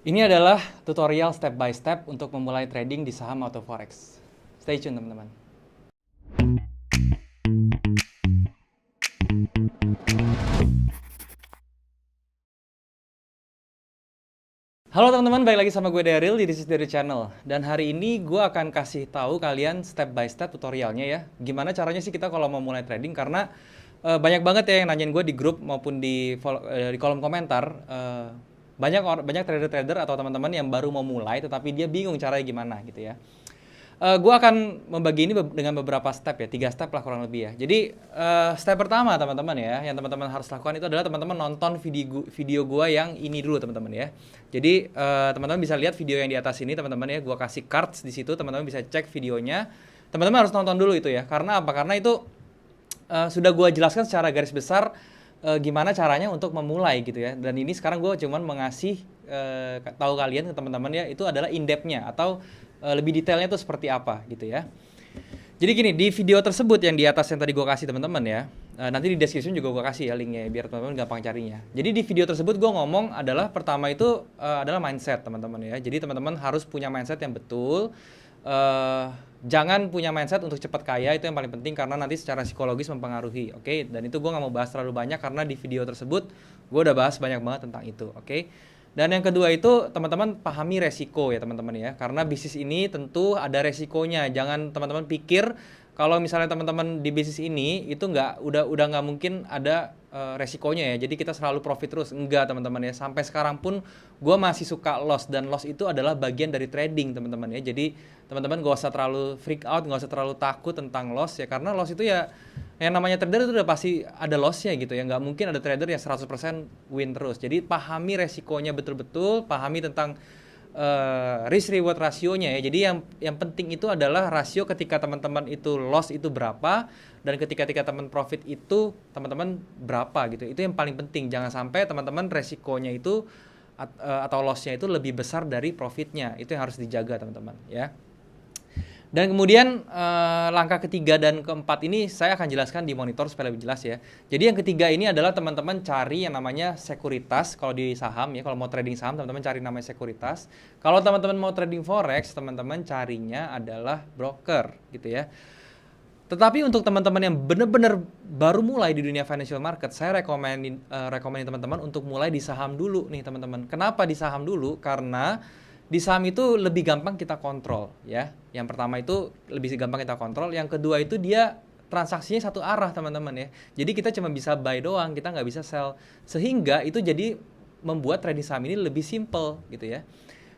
Ini adalah tutorial step by step untuk memulai trading di saham atau forex. Stay tune teman-teman. Halo teman-teman, balik lagi sama gue Daryl di This is Daryl Channel. Dan hari ini gue akan kasih tahu kalian step by step tutorialnya ya. Gimana caranya sih kita kalau mau mulai trading, karena banyak banget ya yang nanyain gue di grup maupun di kolom komentar. Banyak trader-trader atau teman-teman yang baru mau mulai tetapi dia bingung caranya gimana gitu ya. Gue akan membagi ini dengan beberapa step ya, 3 step lah kurang lebih ya. Jadi step pertama teman-teman ya, yang teman-teman harus lakukan itu adalah teman-teman nonton video gue yang ini dulu teman-teman ya. Jadi teman-teman bisa lihat video yang di atas ini teman-teman ya, gue kasih cards di situ, teman-teman bisa cek videonya. Teman-teman harus nonton dulu itu ya, karena apa? Karena itu sudah gue jelaskan secara garis besar gimana caranya untuk memulai gitu ya. Dan ini sekarang gue cuman mengasih tahu kalian ke teman-teman ya, itu adalah in-depth-nya atau lebih detailnya tuh seperti apa gitu ya. Jadi gini, di video tersebut yang di atas yang tadi gue kasih teman-teman ya, nanti di description juga gue kasih ya linknya biar teman-teman gampang carinya. Jadi di video tersebut gue ngomong adalah pertama itu adalah mindset teman-teman ya. Jadi teman-teman harus punya mindset yang betul. Jangan punya mindset untuk cepat kaya, itu yang paling penting karena nanti secara psikologis mempengaruhi, oke? Dan itu gue nggak mau bahas terlalu banyak karena di video tersebut gue udah bahas banyak banget tentang itu, oke? Dan yang kedua itu teman-teman pahami resiko ya teman-teman ya, karena bisnis ini tentu ada resikonya. Jangan teman-teman pikir kalau misalnya teman-teman di bisnis ini itu udah nggak mungkin ada resikonya ya. Jadi kita selalu profit terus, enggak teman-teman ya. Sampai sekarang pun gue masih suka loss, dan loss itu adalah bagian dari trading teman-teman ya. Jadi teman-teman gak usah terlalu freak out, gak usah terlalu takut tentang loss ya, karena loss itu ya yang namanya trader itu udah pasti ada lossnya gitu ya. Nggak mungkin ada trader yang 100% win terus. Jadi pahami resikonya betul-betul, pahami tentang risk reward rasionya ya. Jadi yang penting itu adalah rasio ketika teman-teman itu loss itu berapa, dan ketika teman profit itu teman-teman berapa gitu. Itu yang paling penting. Jangan sampai teman-teman resikonya itu atau lossnya itu lebih besar dari profitnya. Itu yang harus dijaga teman-teman ya. Dan kemudian langkah ketiga dan keempat ini saya akan jelaskan di monitor supaya lebih jelas ya. Jadi yang ketiga ini adalah teman-teman cari yang namanya sekuritas. Kalau di saham ya, kalau mau trading saham teman-teman cari namanya sekuritas. Kalau teman-teman mau trading forex, teman-teman carinya adalah broker gitu ya. Tetapi untuk teman-teman yang benar-benar baru mulai di dunia financial market, saya rekomenin teman-teman untuk mulai di saham dulu nih teman-teman. Kenapa di saham dulu? Karena di saham itu lebih gampang kita kontrol ya. Yang pertama itu lebih gampang kita kontrol. Yang kedua itu dia transaksinya satu arah teman-teman ya. Jadi kita cuma bisa buy doang, kita nggak bisa sell. Sehingga itu jadi membuat trading saham ini lebih simple gitu ya.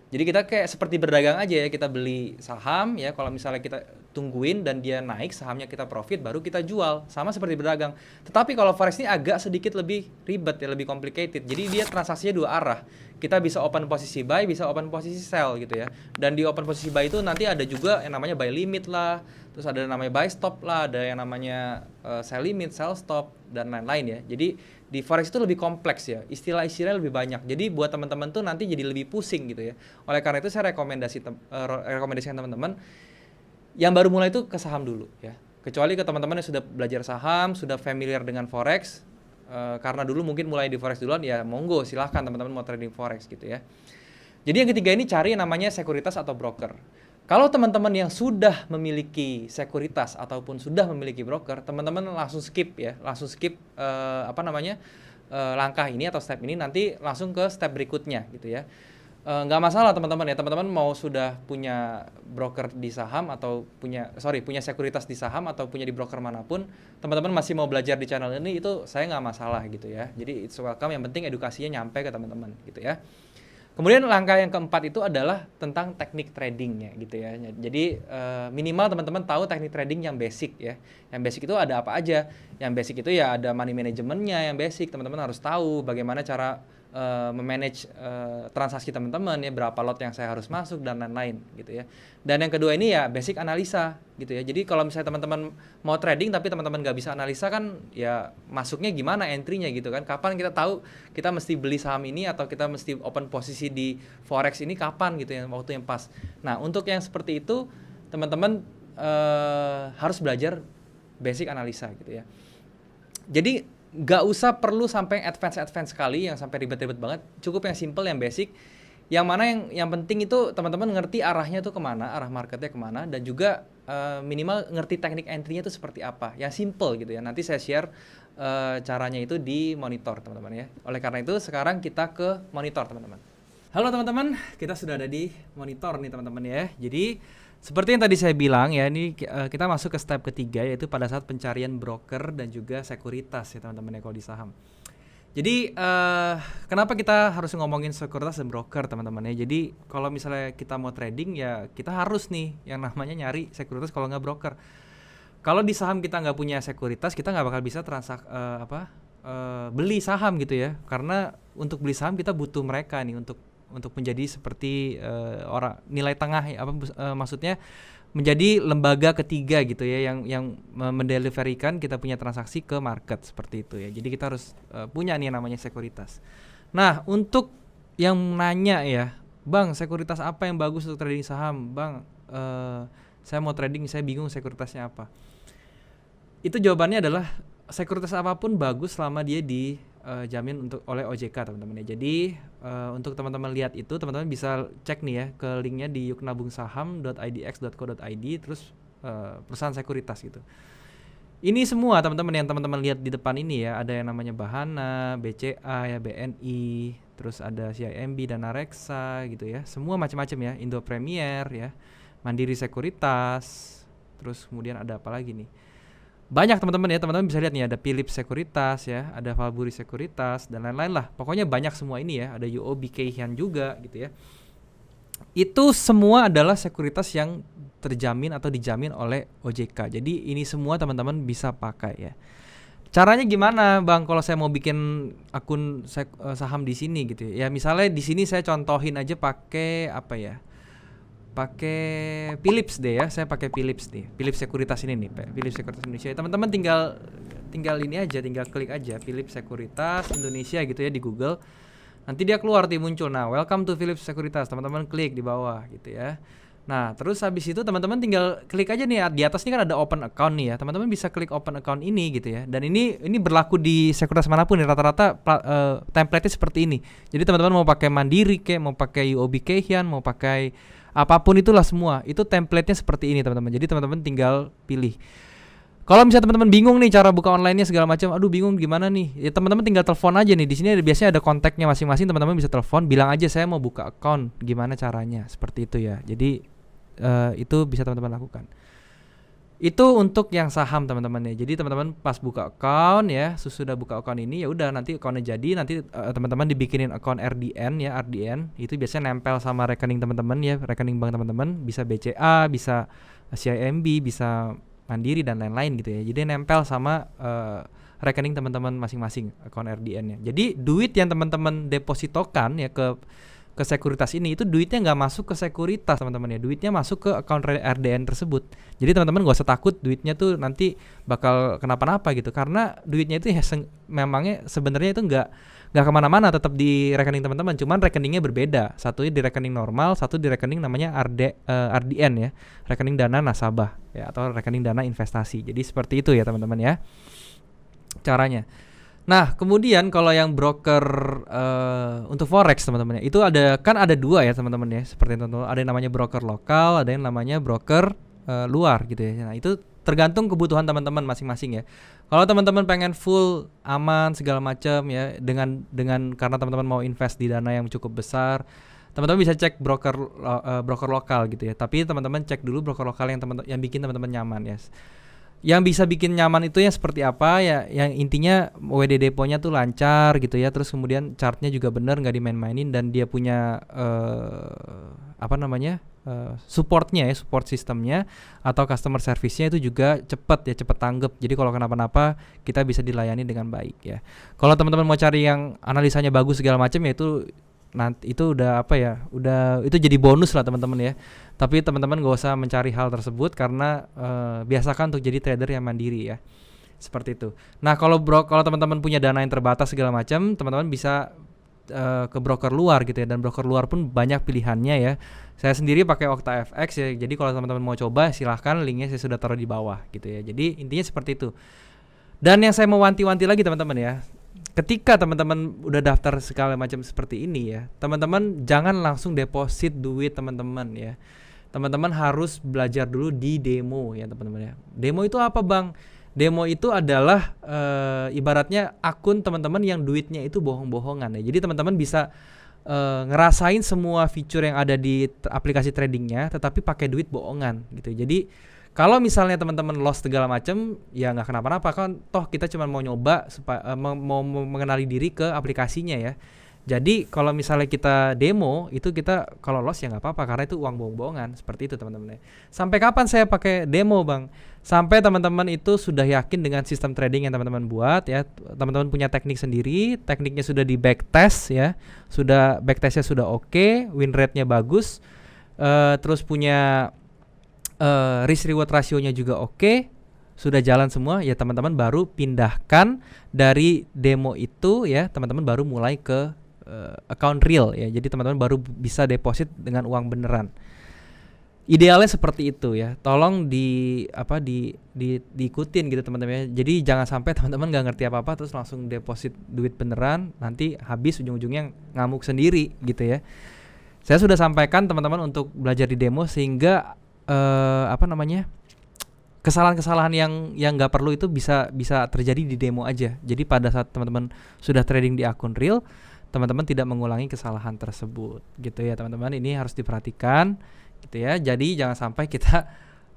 Jadi kita kayak seperti berdagang aja ya, kita beli saham ya, kalau misalnya kita tungguin dan dia naik, sahamnya kita profit, baru kita jual. Sama seperti berdagang. Tetapi kalau forex ini agak sedikit lebih ribet ya, lebih complicated. Jadi dia transaksinya dua arah. Kita bisa open posisi buy, bisa open posisi sell gitu ya. Dan di open posisi buy itu nanti ada juga yang namanya buy limit lah, terus ada yang namanya buy stop lah, ada yang namanya sell limit, sell stop, dan lain-lain ya. Jadi di forex itu lebih kompleks ya, istilah-istilahnya lebih banyak. Jadi buat teman-teman tuh nanti jadi lebih pusing gitu ya. Oleh karena itu saya rekomendasikan teman-teman yang baru mulai itu ke saham dulu ya. Kecuali ke teman-teman yang sudah belajar saham, sudah familiar dengan forex, karena dulu mungkin mulai di forex duluan ya, monggo silahkan teman-teman mau trading forex gitu ya. Jadi yang ketiga ini cari yang namanya sekuritas atau broker. Kalau teman-teman yang sudah memiliki sekuritas ataupun sudah memiliki broker, teman-teman langsung skip ya, langsung skip langkah ini atau step ini, nanti langsung ke step berikutnya gitu ya. Nggak masalah teman-teman ya, teman-teman mau sudah punya broker di saham atau punya sekuritas di saham atau punya di broker manapun, teman-teman masih mau belajar di channel ini, itu saya nggak masalah gitu ya. Jadi it's welcome, yang penting edukasinya nyampe ke teman-teman gitu ya. Kemudian langkah yang keempat itu adalah tentang teknik tradingnya gitu ya. Jadi minimal teman-teman tahu teknik trading yang basic ya. Yang basic itu ada apa aja? Yang basic itu ya ada money managementnya yang basic. Teman-teman harus tahu bagaimana cara memanage transaksi teman-teman ya, berapa lot yang saya harus masuk dan lain-lain gitu ya. Dan yang kedua ini ya basic analisa gitu ya. Jadi kalau misalnya teman-teman mau trading tapi teman-teman nggak bisa analisa, kan ya masuknya gimana, entry-nya gitu kan. Kapan kita tahu kita mesti beli saham ini atau kita mesti open posisi di forex ini kapan gitu ya, waktu yang pas. Nah untuk yang seperti itu teman-teman harus belajar basic analisa gitu ya. Jadi nggak usah perlu sampai advance sekali yang sampai ribet-ribet banget, cukup yang simple, yang basic. Yang mana yang penting itu teman-teman ngerti arahnya tuh kemana, arah marketnya kemana, dan juga minimal ngerti teknik entry-nya itu seperti apa. Yang simple gitu ya. Nanti saya share caranya itu di monitor teman-teman ya. Oleh karena itu sekarang kita ke monitor teman-teman. Halo teman-teman, kita sudah ada di monitor nih teman-teman ya. Jadi seperti yang tadi saya bilang ya, ini kita masuk ke step ketiga, yaitu pada saat pencarian broker dan juga sekuritas ya teman-teman ya kalau di saham. Jadi kenapa kita harus ngomongin sekuritas dan broker teman-teman ya. Jadi kalau misalnya kita mau trading ya kita harus nih yang namanya nyari sekuritas kalau nggak broker. Kalau di saham kita nggak punya sekuritas, kita nggak bakal bisa beli saham gitu ya. Karena untuk beli saham kita butuh mereka nih untuk menjadi seperti orang nilai tengah ya, maksudnya menjadi lembaga ketiga gitu ya yang mendeliverikan kita punya transaksi ke market seperti itu ya. Jadi kita harus punya nih yang namanya sekuritas. Nah, untuk yang nanya ya, Bang, sekuritas apa yang bagus untuk trading saham? Bang, saya mau trading, saya bingung sekuritasnya apa. Itu jawabannya adalah sekuritas apapun bagus selama dia dijamin oleh OJK teman-teman ya. Jadi untuk teman-teman lihat itu, teman-teman bisa cek nih ya ke linknya di yuknabungsaham.idx.co.id, terus perusahaan sekuritas gitu. Ini semua teman-teman yang teman-teman lihat di depan ini ya, ada yang namanya Bahana, BCA ya, BNI, terus ada CIMB, Dana Reksa gitu ya. Semua macam-macam ya, Indo Premier ya, Mandiri Sekuritas, terus kemudian ada apa lagi nih? Banyak teman-teman ya, teman-teman bisa lihat nih ada Philips Sekuritas ya, ada Valburi Sekuritas dan lain-lain lah. Pokoknya banyak semua ini ya, ada UOB Kay Hian juga gitu ya. Itu semua adalah sekuritas yang terjamin atau dijamin oleh OJK. Jadi ini semua teman-teman bisa pakai ya. Caranya gimana, Bang? Kalau saya mau bikin akun saham di sini gitu ya. Ya misalnya di sini saya contohin aja pakai apa ya? Pakai Philips deh ya, saya pakai Philips nih, Philips Sekuritas ini nih, Philips Sekuritas Indonesia. Teman-teman tinggal ini aja, tinggal klik aja Philips Sekuritas Indonesia gitu ya di Google. Nanti dia keluar muncul. Nah, welcome to Philips Sekuritas. Teman-teman klik di bawah gitu ya. Nah, terus habis itu teman-teman tinggal klik aja nih di atas ini kan ada open account nih ya. Teman-teman bisa klik open account ini gitu ya. Dan ini berlaku di sekuritas manapun ya, rata-rata template-nya seperti ini. Jadi teman-teman mau pakai Mandiri kayak, mau pakai UOB Kay Hian, mau pakai apapun itulah semua, itu template-nya seperti ini teman-teman. Jadi teman-teman tinggal pilih. Kalau misalnya teman-teman bingung nih cara buka online-nya segala macam, aduh bingung gimana nih, ya teman-teman tinggal telepon aja nih. Di sini biasanya ada kontaknya masing-masing, teman-teman bisa telepon, bilang aja saya mau buka account, gimana caranya, seperti itu ya. Jadi itu bisa teman-teman lakukan. Itu untuk yang saham teman-teman ya. Jadi teman-teman pas buka account ya, sesudah buka account ini ya udah nanti accountnya jadi, nanti teman-teman dibikinin account RDN ya, RDN itu biasanya nempel sama rekening teman-teman ya, rekening bank teman-teman, bisa BCA, bisa CIMB, bisa Mandiri dan lain-lain gitu ya. Jadi nempel sama rekening teman-teman masing-masing account RDN-nya. Jadi duit yang teman-teman depositokan ya ke sekuritas ini, itu duitnya nggak masuk ke sekuritas teman-teman ya, duitnya masuk ke account RDN tersebut. Jadi teman-teman nggak usah takut duitnya tuh nanti bakal kenapa-napa gitu, karena duitnya itu ya memangnya sebenarnya itu nggak kemana-mana, tetap di rekening teman-teman, cuman rekeningnya berbeda, satu di rekening normal, satu di rekening namanya RDN ya, rekening dana nasabah ya, atau rekening dana investasi. Jadi seperti itu ya teman-teman ya caranya. Nah, kemudian kalau yang broker untuk forex teman-teman ya, itu ada dua ya teman-teman ya, seperti itu. Ada yang namanya broker lokal, ada yang namanya broker luar gitu ya. Nah, itu tergantung kebutuhan teman-teman masing-masing ya. Kalau teman-teman pengen full aman segala macam ya, dengan karena teman-teman mau invest di dana yang cukup besar, teman-teman bisa cek broker lokal gitu ya. Tapi teman-teman cek dulu broker lokal yang bikin teman-teman nyaman ya. Yang bisa bikin nyaman itu ya seperti apa ya, yang intinya WD deponya tuh lancar gitu ya, terus kemudian chartnya juga bener, nggak dimain-mainin, dan dia punya supportnya ya, support sistemnya atau customer service-nya itu juga cepat tanggap. Jadi kalau kenapa-napa kita bisa dilayani dengan baik ya. Kalau teman-teman mau cari yang analisanya bagus segala macam ya, itu udah itu jadi bonus lah teman-teman ya. Tapi teman-teman gak usah mencari hal tersebut, karena biasakan untuk jadi trader yang mandiri ya, seperti itu. Nah, kalau teman-teman punya dana yang terbatas segala macam, teman-teman bisa ke broker luar gitu ya, dan broker luar pun banyak pilihannya ya. Saya sendiri pakai OctaFX ya, jadi kalau teman-teman mau coba silahkan, linknya saya sudah taruh di bawah gitu ya. Jadi intinya seperti itu. Dan yang saya mau wanti-wanti lagi teman-teman ya, ketika teman-teman udah daftar segala macam seperti ini ya, teman-teman jangan langsung deposit duit teman-teman ya. Teman-teman harus belajar dulu di demo ya teman-teman ya. Demo itu apa bang? Demo itu adalah ibaratnya akun teman-teman yang duitnya itu bohong-bohongan ya. Jadi teman-teman bisa ngerasain semua fitur yang ada di aplikasi tradingnya, tetapi pakai duit bohongan gitu. Jadi kalau misalnya teman-teman loss segala macam, ya nggak kenapa-napa kan. Toh kita cuma mau nyoba supaya mau mengenali diri ke aplikasinya ya. Jadi kalau misalnya kita demo itu kita kalau loss ya nggak apa-apa karena itu uang bohong-bohongan seperti itu teman-teman. Sampai kapan saya pakai demo bang? Sampai teman-teman itu sudah yakin dengan sistem trading yang teman-teman buat ya. Teman-teman punya teknik sendiri, tekniknya sudah di backtest ya, sudah backtestnya sudah oke, win rate-nya bagus, terus punya risk reward rasionya juga oke, sudah jalan semua ya teman-teman baru pindahkan dari demo itu ya, teman-teman baru mulai ke account real ya. Jadi teman-teman baru bisa deposit dengan uang beneran. Idealnya seperti itu ya. Tolong diikutin gitu teman-teman ya. Jadi jangan sampai teman-teman nggak ngerti apa-apa terus langsung deposit duit beneran, nanti habis ujung-ujungnya ngamuk sendiri gitu ya. Saya sudah sampaikan teman-teman untuk belajar di demo sehingga kesalahan-kesalahan yang nggak perlu itu bisa terjadi di demo aja. Jadi pada saat teman-teman sudah trading di akun real, teman-teman tidak mengulangi kesalahan tersebut gitu ya teman-teman. Ini harus diperhatikan gitu ya. Jadi jangan sampai kita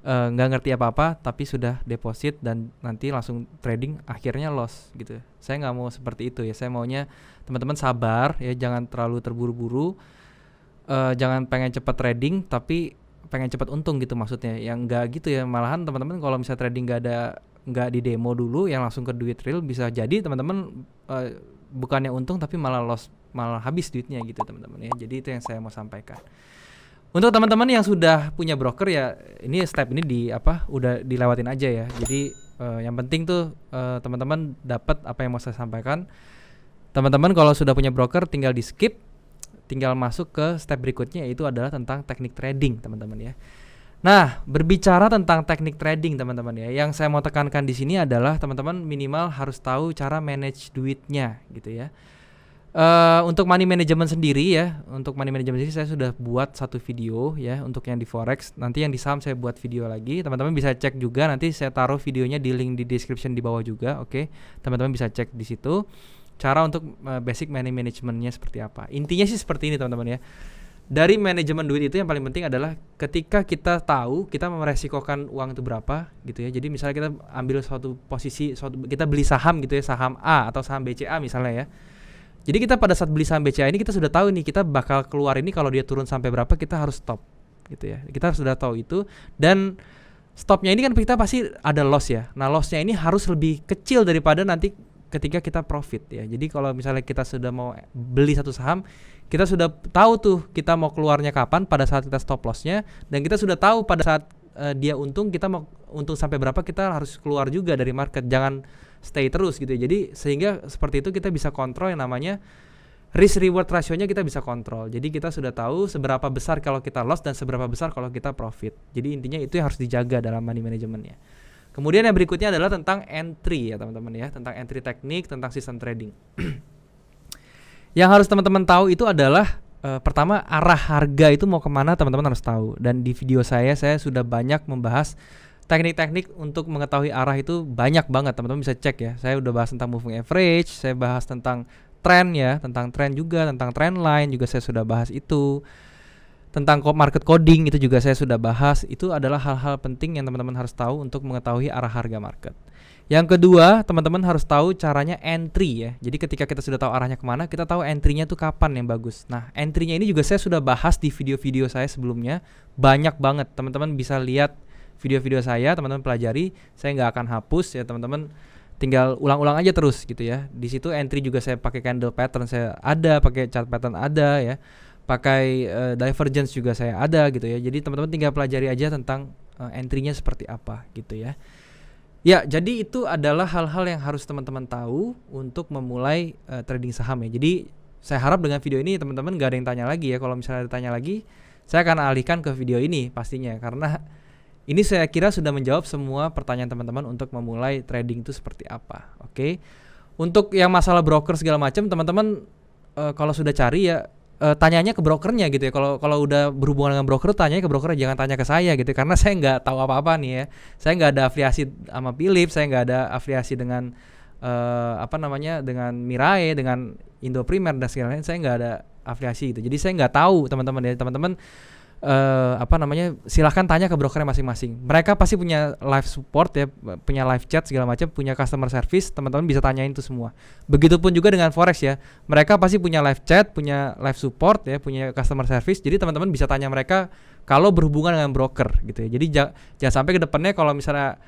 nggak ngerti apa-apa tapi sudah deposit dan nanti langsung trading akhirnya loss gitu. Saya nggak mau seperti itu ya. Saya maunya teman-teman sabar ya, jangan terlalu terburu-buru, jangan pengen cepat trading tapi pengen cepat untung gitu maksudnya. Yang enggak gitu ya, malahan teman-teman kalau misalnya trading enggak di demo dulu yang langsung ke duit real, bisa jadi teman-teman bukannya untung tapi malah loss, malah habis duitnya gitu teman-teman ya. Jadi itu yang saya mau sampaikan. Untuk teman-teman yang sudah punya broker ya, ini step ini udah dilewatin aja ya. Jadi yang penting tuh teman-teman dapat apa yang mau saya sampaikan. Teman-teman kalau sudah punya broker tinggal di skip, tinggal masuk ke step berikutnya, yaitu adalah tentang teknik trading teman-teman ya. Nah, berbicara tentang teknik trading teman-teman ya, yang saya mau tekankan di sini adalah teman-teman minimal harus tahu cara manage duitnya gitu ya. Untuk money management sendiri ya, untuk money management sendiri saya sudah buat satu video ya untuk yang di forex. Nanti yang di saham saya buat video lagi. Teman-teman bisa cek juga, nanti saya taruh videonya di link di description di bawah juga. Oke, teman-teman bisa cek di situ. Cara untuk basic money managementnya seperti apa. Intinya sih seperti ini teman-teman ya. Dari manajemen duit itu yang paling penting adalah ketika kita tahu kita meresikokan uang itu berapa gitu ya. Jadi misalnya kita ambil suatu posisi, kita beli saham gitu ya, saham A atau saham BCA misalnya ya. Jadi kita pada saat beli saham BCA ini kita sudah tahu nih kita bakal keluar ini kalau dia turun sampai berapa kita harus stop gitu ya. Kita sudah tahu itu, dan stopnya ini kan kita pasti ada loss ya. Nah lossnya ini harus lebih kecil daripada nanti ketika kita profit ya. Jadi kalau misalnya kita sudah mau beli satu saham, kita sudah tahu tuh kita mau keluarnya kapan pada saat kita stop lossnya, dan kita sudah tahu pada saat dia untung, kita mau untung sampai berapa kita harus keluar juga dari market. Jangan stay terus gitu ya. Jadi sehingga seperti itu kita bisa kontrol yang namanya risk reward rasionya, kita bisa kontrol. Jadi kita sudah tahu seberapa besar kalau kita loss dan seberapa besar kalau kita profit. Jadi intinya itu yang harus dijaga dalam money managementnya. Kemudian yang berikutnya adalah tentang entry ya teman-teman ya, tentang entry teknik, tentang sistem trading. Yang harus teman-teman tahu itu adalah pertama arah harga itu mau kemana teman-teman harus tahu. Dan di video saya sudah banyak membahas teknik-teknik untuk mengetahui arah itu banyak banget, teman-teman bisa cek ya. Saya udah bahas tentang moving average, saya bahas tentang trend ya, tentang trend juga, tentang trend line juga saya sudah bahas itu. Tentang market coding itu juga saya sudah bahas. Itu adalah hal-hal penting yang teman-teman harus tahu untuk mengetahui arah harga market. Yang kedua, teman-teman harus tahu caranya entry ya. Jadi ketika kita sudah tahu arahnya kemana, kita tahu entry-nya tuh kapan yang bagus. Nah, entry-nya ini juga saya sudah bahas di video-video saya sebelumnya. Banyak banget, teman-teman bisa lihat video-video saya, teman-teman pelajari. Saya nggak akan hapus ya teman-teman. Tinggal ulang-ulang aja terus gitu ya. Di situ entry juga saya pakai candle pattern, saya ada, pakai chart pattern ada ya. Pakai divergence juga saya ada gitu ya. Jadi teman-teman tinggal pelajari aja tentang entry-nya seperti apa gitu ya. Ya, jadi itu adalah hal-hal yang harus teman-teman tahu untuk memulai trading saham ya. Jadi saya harap dengan video ini teman-teman gak ada yang tanya lagi ya. Kalau misalnya ada tanya lagi, saya akan alihkan ke video ini pastinya, karena ini saya kira sudah menjawab semua pertanyaan teman-teman untuk memulai trading itu seperti apa. Oke. Untuk yang masalah broker segala macam, teman-teman kalau sudah cari ya tanyanya ke brokernya gitu ya. Kalau udah berhubungan dengan broker, tanyanya ke broker, jangan tanya ke saya gitu. Karena saya nggak tahu apa-apa nih ya. Saya nggak ada afiliasi sama Philips, saya nggak ada afiliasi dengan dengan Mirai, dengan Indo Primer dan segala lain. Saya nggak ada afiliasi gitu. Jadi saya nggak tahu teman-teman ya. Teman-teman silahkan tanya ke brokernya masing-masing. Mereka pasti punya live support ya, punya live chat segala macam, punya customer service. Teman-teman bisa tanyain itu semua. Begitupun juga dengan forex ya, mereka pasti punya live chat, punya live support ya, punya customer service. Jadi teman-teman bisa tanya mereka kalau berhubungan dengan broker gitu ya. Jadi jangan sampai ke depannya kalau misalnya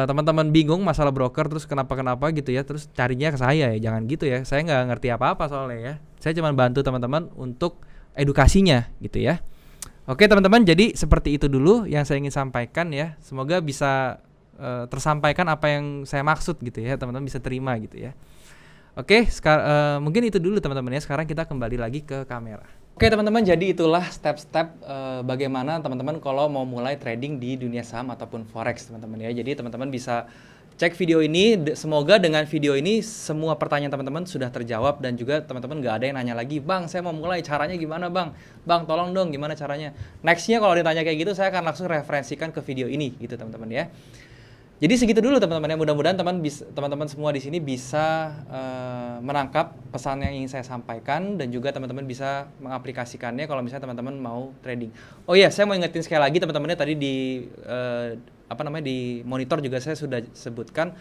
teman-teman bingung masalah broker terus kenapa gitu ya, terus carinya ke saya ya. Jangan gitu ya, saya nggak ngerti apa-apa soalnya ya. Saya cuma bantu teman-teman untuk edukasinya gitu ya. Oke teman-teman, jadi seperti itu dulu yang saya ingin sampaikan ya. Semoga bisa tersampaikan apa yang saya maksud gitu ya, teman-teman bisa terima gitu ya. Oke, mungkin itu dulu teman-teman ya. Sekarang kita kembali lagi ke kamera. Oke teman-teman, jadi itulah step-step bagaimana teman-teman kalau mau mulai trading di dunia saham ataupun forex teman-teman ya. Jadi teman-teman bisa cek video ini, semoga dengan video ini semua pertanyaan teman-teman sudah terjawab dan juga teman-teman nggak ada yang nanya lagi, Bang saya mau mulai caranya gimana Bang? Bang tolong dong gimana caranya? Nextnya kalau ditanya kayak gitu saya akan langsung referensikan ke video ini gitu teman-teman ya. Jadi segitu dulu teman-teman ya, mudah-mudahan teman-teman semua di sini bisa menangkap pesan yang ingin saya sampaikan dan juga teman-teman bisa mengaplikasikannya kalau misalnya teman-teman mau trading. Oh iya, saya mau ingetin sekali lagi teman-temannya tadi di di monitor juga saya sudah sebutkan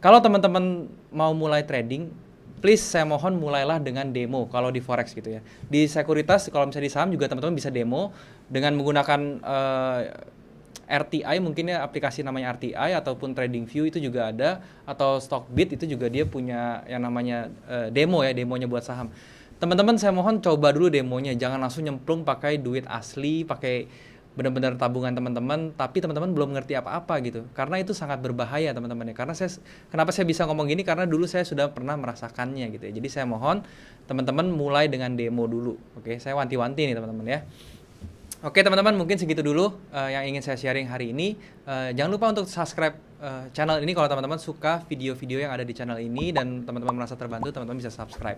kalau teman-teman mau mulai trading, please saya mohon mulailah dengan demo kalau di forex gitu ya. Di sekuritas kalau misalnya di saham juga teman-teman bisa demo dengan menggunakan RTI, mungkin ya aplikasi namanya RTI ataupun TradingView itu juga ada, atau Stockbit itu juga dia punya yang namanya demo ya, demonya buat saham. Teman-teman saya mohon coba dulu demonya, jangan langsung nyemplung pakai duit asli, pakai benar-benar tabungan teman-teman, tapi teman-teman belum ngerti apa-apa gitu. Karena itu sangat berbahaya teman-teman ya. Karena kenapa saya bisa ngomong gini? Karena dulu saya sudah pernah merasakannya gitu ya. Jadi saya mohon teman-teman mulai dengan demo dulu. Oke, saya wanti-wanti nih teman-teman ya. Oke teman-teman, mungkin segitu dulu yang ingin saya sharing hari ini. Jangan lupa untuk subscribe channel ini kalau teman-teman suka video-video yang ada di channel ini dan teman-teman merasa terbantu, teman-teman bisa subscribe.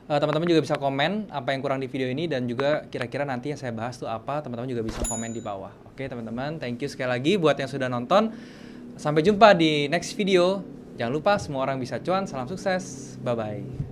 Teman-teman juga bisa komen apa yang kurang di video ini dan juga kira-kira nanti yang saya bahas tuh apa, teman-teman juga bisa komen di bawah. Oke teman-teman, thank you sekali lagi buat yang sudah nonton. Sampai jumpa di next video. Jangan lupa semua orang bisa cuan, salam sukses, bye-bye.